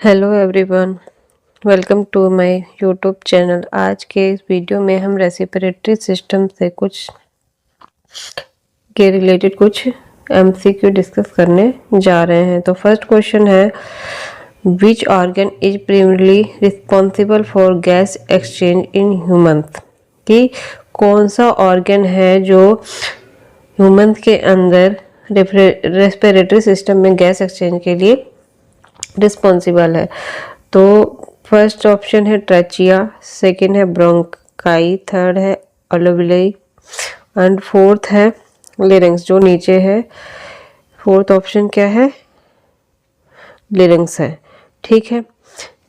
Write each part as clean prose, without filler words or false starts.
Hello everyone, welcome to my YouTube channel. आज के इस वीडियो में हम रेस्पिरेटरी सिस्टम से कुछ के रिलेटेड कुछ एमसीक्यू डिस्कस करने जा रहे हैं। तो फर्स्ट क्वेश्चन है, which organ is primarily responsible for gas exchange in humans? कि कौन सा ऑर्गन है जो ह्यूमंस के अंदर रेस्पिरेटरी सिस्टम में गैस एक्सचेंज के लिए रिस्पॉन्सिबल है? तो फर्स्ट ऑप्शन है ट्रेचिया, सेकंड है ब्रोंकाई, थर्ड है अल्वेओली एंड फोर्थ है लेरिंग्स जो नीचे है। फोर्थ ऑप्शन क्या है? लेरिंग्स है। ठीक है,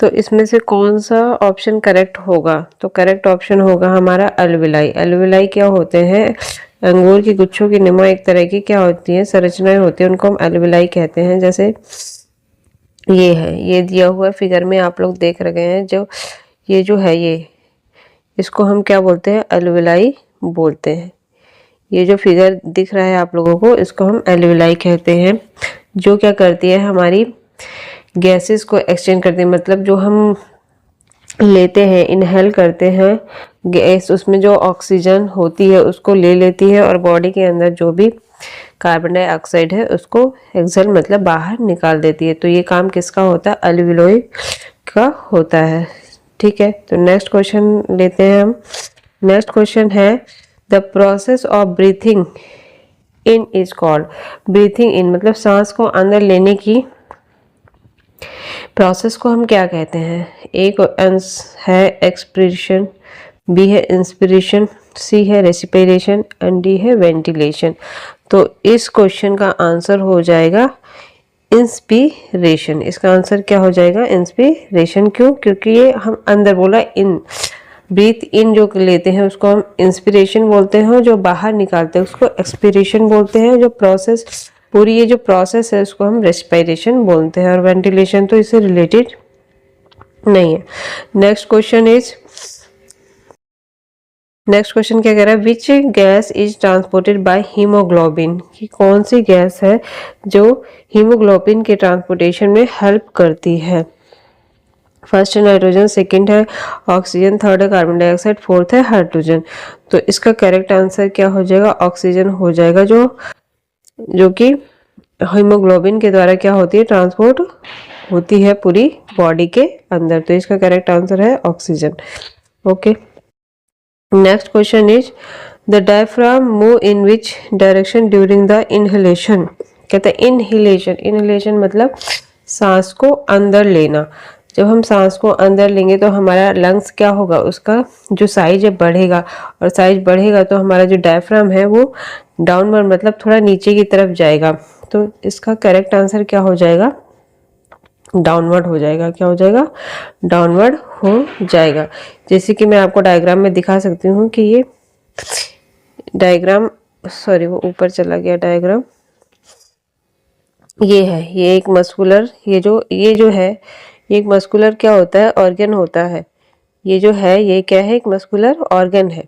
तो इसमें से कौन सा ऑप्शन करेक्ट होगा? तो करेक्ट ऑप्शन होगा हमारा अल्वेओलाई। अल्वेओलाई क्या होते हैं? अंगूर की गुच्छों की नुमा एक तरह की क्या होती है, संरचनाएं होती है, उनको हम अल्वेओलाई कहते हैं। जैसे ये है, ये दिया हुआ फिगर में आप लोग देख रहे हैं, जो ये जो है ये इसको हम क्या बोलते हैं? अल्वेओलाई बोलते हैं। ये जो फिगर दिख रहा है आप लोगों को, इसको हम अल्वेओलाई कहते हैं, जो क्या करती है, हमारी गैसेस को एक्सचेंज करती है। मतलब जो हम लेते हैं, इनहेल करते हैं गैस, उसमें जो ऑक्सीजन होती है उसको ले लेती है और बॉडी के अंदर जो भी कार्बन डाइऑक्साइड है उसको एक्सहेल मतलब बाहर निकाल देती है। तो ये काम किसका होता है? अल्वेओलाई का होता है। ठीक है, तो नेक्स्ट क्वेश्चन लेते हैं हम। नेक्स्ट क्वेश्चन है, the process of breathing in is called. Breathing इन मतलब सांस को अंदर लेने की प्रोसेस को हम क्या कहते हैं? एक है एक्सपिरेशन, बी है इंस्पिरेशन, सी है रेस्पिरेशन एंड डी है वेंटिलेशन। तो इस क्वेश्चन का आंसर हो जाएगा इंस्पिरेशन। इसका आंसर क्या हो जाएगा? इंस्पिरेशन। क्यों? क्योंकि ये हम अंदर बोला इन, ब्रीथ इन जो लेते हैं उसको हम इंस्पिरेशन बोलते हैं, जो बाहर निकालते हैं उसको एक्सपिरेशन बोलते हैं, जो प्रोसेस पूरी ये जो प्रोसेस है उसको हम रेस्पिरेशन बोलते हैं, और वेंटिलेशन तो इससे रिलेटेड नहीं है। नेक्स्ट क्वेश्चन क्या कह रहा है? Which gas is transported by haemoglobin? कि कौन सी गैस है जो हीमोग्लोबिन के ट्रांसपोर्टेशन में हेल्प करती है? फर्स्ट है नाइट्रोजन, सेकंड है ऑक्सीजन, थर्ड है कार्बन डाइऑक्साइड, फोर्थ है हाइड्रोजन। तो इसका करेक्ट आंसर क्या हो जाएगा? ऑक्सीजन हो जाएगा, जो कि हीमोग्लोबिन के द्वारा क्या होती है? ट्रांसपोर्ट होती है पूरी बॉडी के अंदर। तो इसका करेक्ट आंसर है oxygen. Okay, next question is, the diaphragm move in which direction during the inhalation? कहते हैं इनहेलेशन मतलब सांस को अंदर लेना। जब हम सांस को अंदर लेंगे तो हमारा लंग्स क्या होगा? उसका जो साइज है बढ़ेगा, और साइज बढ़ेगा तो हमारा जो डायफ्राम है वो डाउनवर्ड मतलब थोड़ा नीचे की तरफ जाएगा। तो इसका करेक्ट आंसर क्या हो जाएगा? डाउनवर्ड हो जाएगा। क्या हो जाएगा? डाउनवर्ड हो जाएगा। जैसे कि मैं आपको डायग्राम में दिखा सकती हूँ कि ये डायग्राम, सॉरी वो ऊपर चला गया डायग्राम। ये है, ये एक मस्कुलर, ये जो है ये एक मस्कुलर क्या होता है? ऑर्गन होता है। ये जो है ये क्या है? एक मस्कुलर ऑर्गन है।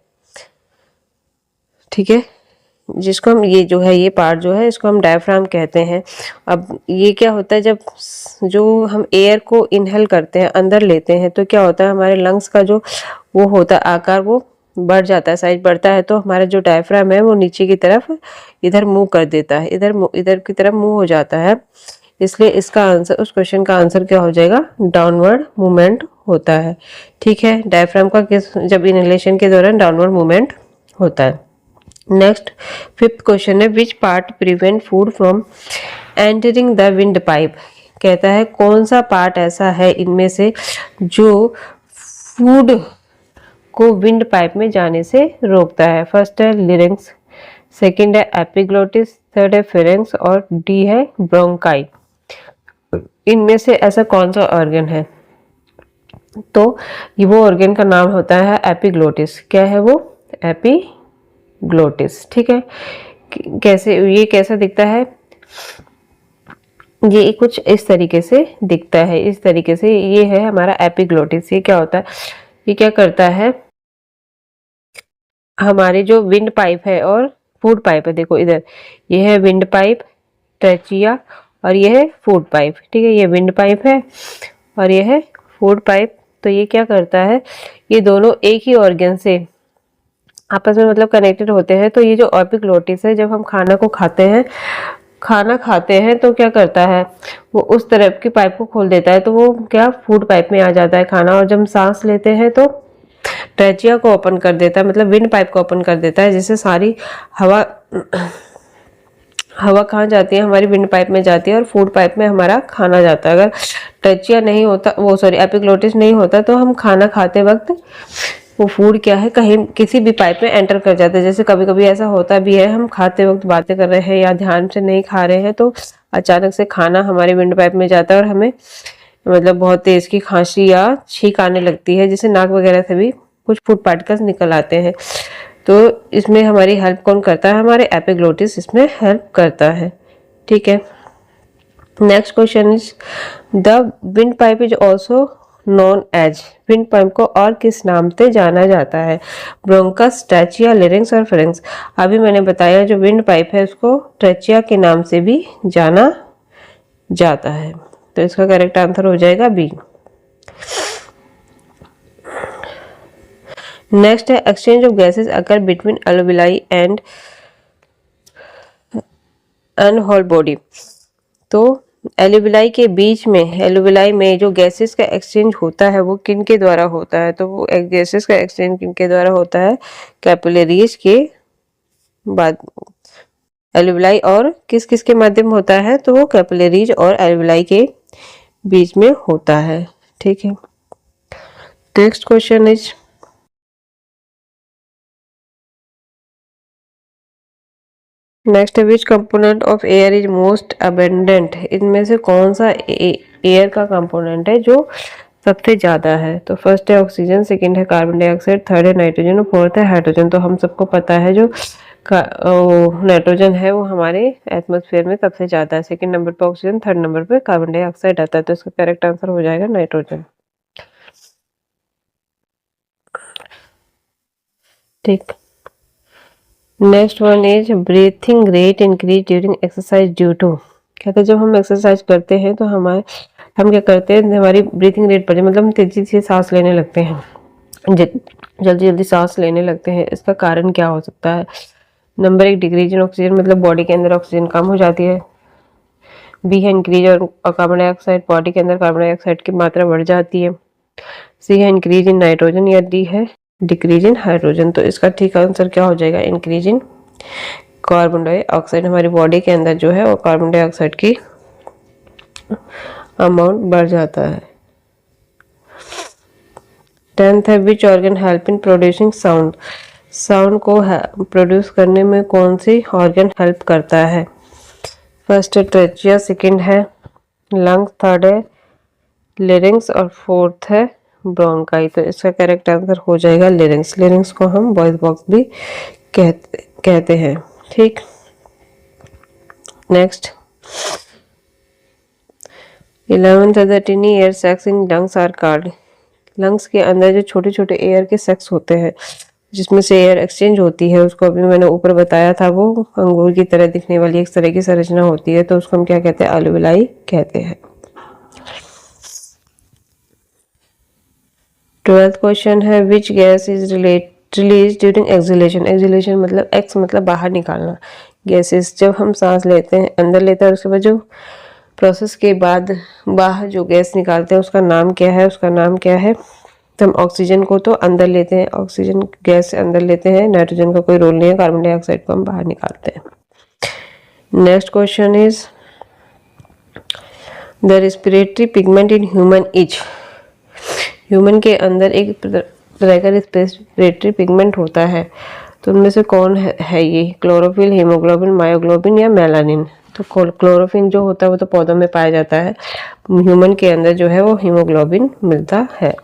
ठीक है, जिसको हम ये जो है ये पार्ट जो है इसको हम डायफ्राम कहते हैं। अब ये क्या होता है? जब जो हम एयर को इनहेल करते हैं, अंदर लेते हैं, तो क्या होता है? हमारे लंग्स का जो वो होता है आकार वो बढ़ जाता है, साइज बढ़ता है, तो हमारा जो डायफ्राम है वो नीचे की तरफ इधर मूव कर देता है, इधर की तरफ मूव हो जाता है। इसलिए इसका आंसर, उस क्वेश्चन का आंसर क्या हो जाएगा? डाउनवर्ड मूवमेंट होता है। ठीक है, डायफ्राम का जब इनहेलेशन के दौरान डाउनवर्ड मूवमेंट होता है। नेक्स्ट फिफ्थ क्वेश्चन है, which part prevent food from entering the wind pipe? कहता है कौन सा पार्ट ऐसा है इनमें से जो फूड को विंड पाइप में जाने से रोकता है? फर्स्ट है लिरिंग्स, सेकंड है एपिग्लोटिस, थर्ड है फेरेंक्स और डी है ब्रोंकाई। इनमें से ऐसा कौन सा ऑर्गन है? तो ये वो ऑर्गन का नाम होता है एपिग्लोटिस। क्या है वो? एपिग्लोटिस। ठीक है, कैसे ये कैसा दिखता है? ये कुछ इस तरीके से दिखता है, इस तरीके से। ये है हमारा एपिग्लोटिस। ये क्या होता है? ये क्या करता है? हमारे जो विंड पाइप है और फूड पाइप है, देखो इधर ये है विंड पाइप, ट्रेचिया, और ये है फूड पाइप। ठीक है, ये विंड पाइप है और ये है फूड पाइप। तो ये क्या करता है, ये दोनों एक ही ऑर्गन से आपस में मतलब कनेक्टेड होते हैं। तो ये जो एपिग्लोटिस है, जब हम खाना खाते हैं तो क्या करता है, वो उस तरफ की पाइप को खोल देता है, तो वो क्या फूड पाइप में आ जाता है खाना। और जब हम सांस लेते हैं तो ट्रेचिया को ओपन कर देता है, मतलब विंड पाइप को ओपन कर देता है, जिससे सारी हवा हवा कहाँ जाती है, हमारी विंड पाइप में जाती है और फूड पाइप में हमारा खाना जाता है। अगर ट्रेचिया नहीं होता, वो सॉरी एपिग्लोटिस नहीं होता, तो हम खाना खाते वक्त वो फूड क्या है, कहीं किसी भी पाइप में एंटर कर जाता है। जैसे कभी कभी ऐसा होता भी है, हम खाते वक्त बातें कर रहे हैं या ध्यान से नहीं खा रहे हैं, तो अचानक से खाना हमारे विंड पाइप में जाता है और हमें मतलब बहुत तेज की खांसी या छींक आने लगती है, जिससे नाक वगैरह से भी कुछ फूड पार्टिकल्स निकल आते हैं। तो इसमें हमारी हेल्प कौन करता है, हमारे एपिग्लोटिस इसमें हेल्प करता है। ठीक है, next question is the wind pipe is also known as, wind pipe को और किस नाम से जाना जाता है, ब्रोंकस, ट्रेचिया, लिरिंग्स और फेरिंग्स। अभी मैंने बताया जो विंड पाइप है उसको ट्रेचिया के नाम से भी जाना जाता है। तो इसका करेक्ट आंसर हो जाएगा बी। नेक्स्ट है exchange of gases occur between alveoli and whole body. तो एल्विलाई में जो गैसेस का एक्सचेंज होता है वो किन के द्वारा होता है, तो वो गैसेस का एक्सचेंज किन के द्वारा होता है, कैपिलरीज के बाद एल्विलाई और किस किस के माध्यम होता है, तो वो कैपिलरीज और एल्विलाई के बीच में होता है। ठीक है, नेक्स्ट क्वेश्चन इज नेक्स्ट है which component of air is most abundant, इनमें से कौन सा एयर का कंपोनेंट है जो सबसे ज्यादा है। तो फर्स्ट है ऑक्सीजन, सेकंड है कार्बन डाइऑक्साइड, थर्ड है नाइट्रोजन और फोर्थ है हाइड्रोजन। तो हम सबको पता है जो नाइट्रोजन है वो हमारे एटमॉस्फेयर में सबसे ज्यादा है, सेकंड नंबर पे ऑक्सीजन, थर्ड नंबर पे कार्बन डाइऑक्साइड आता है। तो इसका करेक्ट आंसर हो जाएगा नाइट्रोजन। ठीक, next one is breathing rate increase during exercise due to. कहते हैं जब हम एक्सरसाइज करते हैं तो हम क्या करते हैं, हमारी ब्रीथिंग रेट बढ़ जाए, मतलब हम तेजी से सांस लेने लगते हैं, जल्दी जल्दी सांस लेने लगते हैं। इसका कारण क्या हो सकता है, नंबर एक डिक्रीज इन ऑक्सीजन, मतलब बॉडी के अंदर ऑक्सीजन कम हो जाती है। बी है इंक्रीज और कार्बन डाइऑक्साइड, बॉडी के अंदर कार्बन डाइऑक्साइड की मात्रा बढ़ जाती है। सी है इंक्रीज इन नाइट्रोजन या डी है डिक्रीज इन हाइड्रोजन। तो इसका ठीक आंसर क्या हो जाएगा, इंक्रीज इन कार्बन डाइऑक्साइड। हमारी बॉडी के अंदर जो है वो कार्बन डाइऑक्साइड की अमाउंट बढ़ जाता है। 10th है which organ help in producing sound, sound को प्रोड्यूस करने में कौन सी ऑर्गन हेल्प करता है। फर्स्ट है ट्रेचिया, सेकंड है लंग्स, थर्ड है लिरिंग्स और फोर्थ है ब्रोंकाई। तो इसका करेक्ट आंसर हो जाएगा लिरिंग्स। लिरिंग्स को हम वॉइस बॉक्स भी कहते हैं। ठीक, नेक्स्ट 11th है the tiny air sacs in lungs are called, lungs के अंदर जो छोटे छोटे एयर के सैक्स होते हैं जिसमें से एयर एक्सचेंज होती है, उसको अभी मैंने ऊपर बताया था, वो अंगूर की तरह दिखने वाली एक तरह की संरचना होती है, तो उसको हम क्या कहते हैं, एल्विलाई कहते हैं। 12th क्वेश्चन है which gas is release during exhalation, exhalation मतलब एक्स मतलब बाहर निकालना, गैसेस जब हम सांस लेते हैं अंदर लेते हैं, उसके बाद जो प्रोसेस के बाद बाहर जो गैस निकालते हैं उसका नाम क्या है, उसका नाम क्या है। तो हम ऑक्सीजन को तो अंदर लेते हैं, ऑक्सीजन गैस से अंदर लेते हैं, नाइट्रोजन का कोई रोल नहीं है, कार्बन डाइऑक्साइड को हम बाहर निकालते हैं। Next question is the respiratory pigment in human is, human के अंदर एक तरह का रेस्पिरेटरी पिगमेंट होता है, तो उनमें से कौन है ये, क्लोरोफिल, हीमोग्लोबिन, मायोग्लोबिन या मेलानिन। तो क्लोरोफिन जो होता है वो तो पौधों में पाया जाता है, ह्यूमन के अंदर जो है वो हीमोग्लोबिन मिलता है।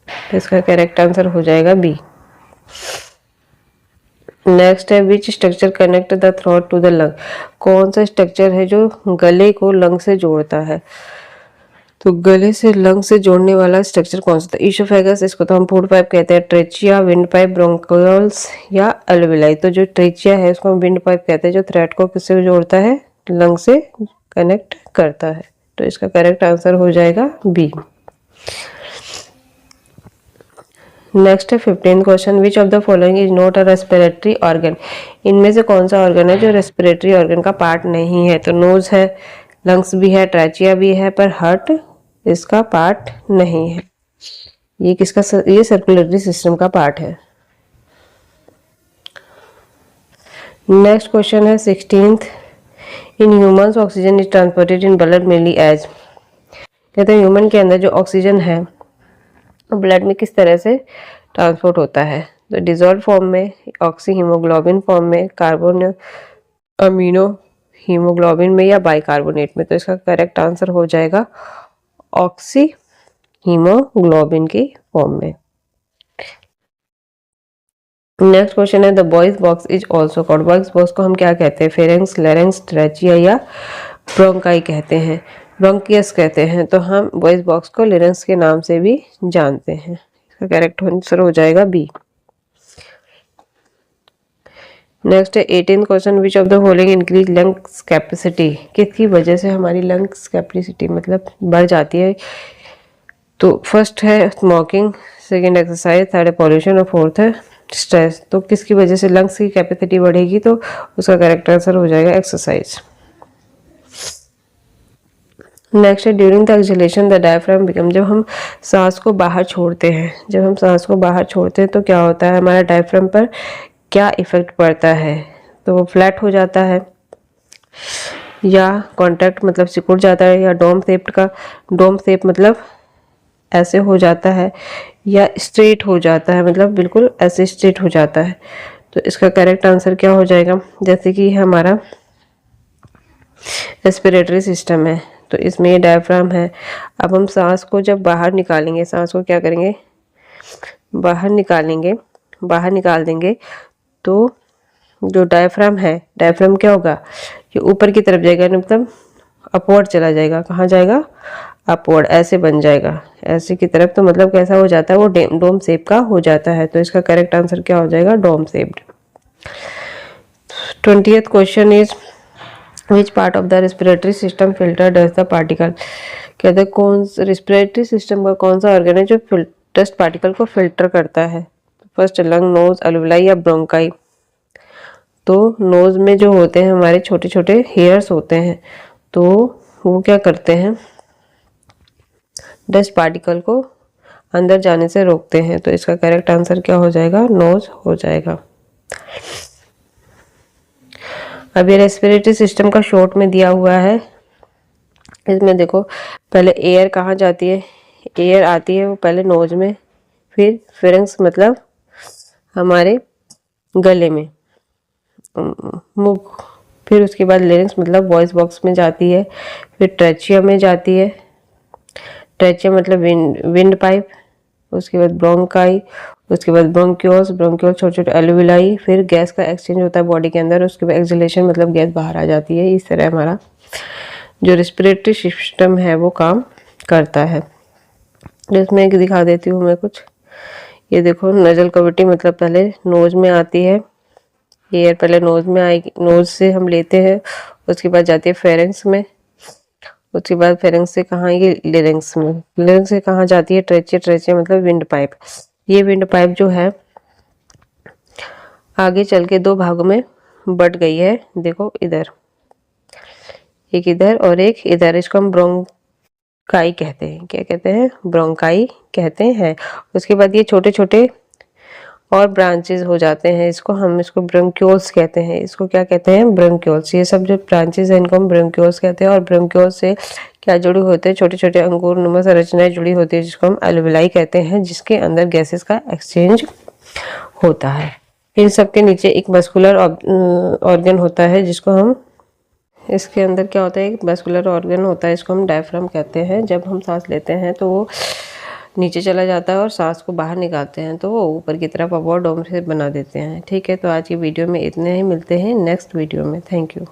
तो इसका करेक्ट आंसर हो जाएगा बी। नेक्स्ट है which structure connect the throat to the lung, कौन सा स्ट्रक्चर है जो गले को लंग से जोड़ता है। तो गले से लंग से जोड़ने वाला स्ट्रक्चर कौन सा था, ईसोफेगस, इसको तो हम फूड पाइप कहते हैं, ट्रेचिया, विंड पाइप, ब्रोंकियल्स या एल्विलाई। तो जो ट्रेचिया है उसको हम विंड पाइप कहते हैं, जो थ्रेड को किससे जोड़ता है, लंग से कनेक्ट करता है। तो इसका करेक्ट आंसर हो जाएगा बी। नेक्स्ट है 15th question, which of the following is not a respiratory organ. इनमें से कौन सा ऑर्गन है जो रेस्पिरेटरी ऑर्गन का पार्ट नहीं है। तो नोज है, लंग्स भी है, ट्रैचिया भी है, पर हार्ट इसका पार्ट नहीं है। ये किसका, ये सर्कुलेटरी सिस्टम का पार्ट है। नेक्स्ट क्वेश्चन है 16th, in humans oxygen is transported in blood mainly as. कहते हैं ह्यूमन के अंदर जो ऑक्सीजन है ब्लड में किस तरह से ट्रांसपोर्ट होता है। तो डिजॉल्व फॉर्म में, ऑक्सी हीमोग्लोबिन फॉर्म में, कार्बन अमीनो हीमोग्लोबिन में, या बाइकार्बोनेट में। तो इसका करेक्ट आंसर हो जाएगा ऑक्सी हीमोग्लोबिन की फॉर्म में। नेक्स्ट क्वेश्चन है the voice box is also called. Voice box को हम क्या कहते हैं, फेरेंक्स, लैरिंक्स, ट्रैचिया या ब्रोंकाई कहते हैं, ब्रोंकियस कहते हैं। तो हम वॉइस बॉक्स को लैरिंक्स के नाम से भी जानते हैं। इसका करेक्ट आंसर हो जाएगा बी। नेक्स्ट है 18th question, which of the following increase lungs capacity. किसकी वजह से हमारी लंग्स कैपेसिटी मतलब बढ़ जाती है। तो फर्स्ट है स्मोकिंग, सेकेंड एक्सरसाइज, थर्ड है पॉल्यूशन और फोर्थ है स्ट्रेस। तो किसकी वजह से लंग्स की कैपेसिटी बढ़ेगी, तो उसका करेक्ट आंसर हो जाएगा एक्सरसाइज। नेक्स्ट है during the exhalation the diaphragm become. जब हम सांस को बाहर छोड़ते हैं, जब हम सांस को बाहर छोड़ते हैं तो क्या होता है, हमारा डायफ्राम पर क्या इफेक्ट पड़ता है। तो वो फ्लैट हो जाता है, या कॉन्ट्रैक्ट मतलब सिकुड़ जाता है, या डोम शेप मतलब ऐसे हो जाता है, या स्ट्रेट हो जाता है मतलब बिल्कुल ऐसे स्ट्रेट हो जाता है। तो इसका करेक्ट आंसर क्या हो जाएगा, जैसे कि हमारा रेस्पिरेटरी सिस्टम है तो इसमें ये डायफ्राम है। अब हम सांस को जब बाहर निकालेंगे, सांस को क्या करेंगे, बाहर निकाल देंगे, तो जो डायफ्राम है, डायफ्राम क्या होगा, ये ऊपर की तरफ जाएगा, मतलब अपवर्ड चला जाएगा। कहाँ जाएगा, अपवर्ड, ऐसे बन जाएगा, ऐसे की तरफ। तो मतलब कैसा हो जाता है, वो डोम शेप का हो जाता है। तो इसका करेक्ट आंसर क्या हो जाएगा, dome shaped. 20th question is which part of the respiratory system filter dust the particle. कहते हैं कौन रेस्पिरेटरी सिस्टम का कौन सा ऑर्गन है जो डस्ट पार्टिकल को फिल्टर करता है। फर्स्ट लंग, नोज, अलवेलाई या ब्रोंकाई। तो नोज में जो होते हैं हमारे छोटे छोटे हेयर्स होते हैं, तो वो क्या करते हैं, डस्ट पार्टिकल को अंदर जाने से रोकते हैं। तो इसका करेक्ट आंसर क्या हो जाएगा, नोज हो जाएगा। अब ये रेस्पिरेटरी सिस्टम का शॉर्ट में दिया हुआ है। इसमें देखो पहले एयर कहाँ जाती है, एयर आती है वो पहले नोज में, फिर फेरेंक्स मतलब हमारे गले में, मुख, फिर उसके बाद लेरिंक्स मतलब वॉइस बॉक्स में जाती है, फिर ट्रेचिया में जाती है, ट्रेचिया मतलब विंड पाइप, उसके बाद ब्रोंकाई, उसके बाद ब्रोंक्योल्स, ब्रोंक्योल छोटे छोटे एल्विलाई, फिर गैस का एक्सचेंज होता है बॉडी के अंदर, उसके बाद एक्सहेलेशन मतलब गैस बाहर आ जाती है। इस तरह हमारा जो रेस्पिरेटरी सिस्टम है वो काम करता है। जिसमें एक दिखा देती हूँ मैं कुछ, ये देखो नजल कैविटी मतलब पहले नोज में आती है, एयर पहले नोज में आएगी, नोज से हम लेते हैं, उसके बाद जाती है फेरेंक्स में, उसके बाद फेरेंक्स से कहाँ आएगी, लेरिंक्स में, लेरिंक्स से कहाँ जाती है, ट्रेचिया, ट्रेचिया मतलब विंड पाइप। ये विंड पाइप जो है आगे चल के दो भागों में बट गई है, देखो इधर, एक इधर और एक इधर। इसको हम ब्रोंकाई कहते हैं, क्या कहते हैं, ब्रोंकाई कहते हैं। उसके बाद ये छोटे छोटे और ब्रांचेस हो जाते हैं, इसको ब्रोंक्यूल्स कहते हैं। इसको क्या कहते हैं, ब्रोंक्यूल्स। ये सब जो ब्रांचेस हैं इनको हम ब्रोंक्यूल्स कहते हैं। और ब्रोंक्यूल्स से क्या जुड़े होते हैं, छोटे छोटे अंगूर नुमा संरचनाएं जुड़ी होती है, जिसको हम एल्वेलाई कहते हैं, जिसके अंदर गैसेस का एक्सचेंज होता है। इन सब के नीचे एक मस्कुलर ऑर्गन होता है, जिसको हम, इसके अंदर क्या होता है, एक मस्कुलर ऑर्गन होता है, इसको हम डायफ्राम कहते हैं। जब हम सांस लेते हैं तो वो नीचे चला जाता है और सांस को बाहर निकालते हैं तो वो ऊपर की तरफ अपवर्ड डोम से बना देते हैं। ठीक है, तो आज की वीडियो में इतने ही, मिलते हैं नेक्स्ट वीडियो में। Thank you.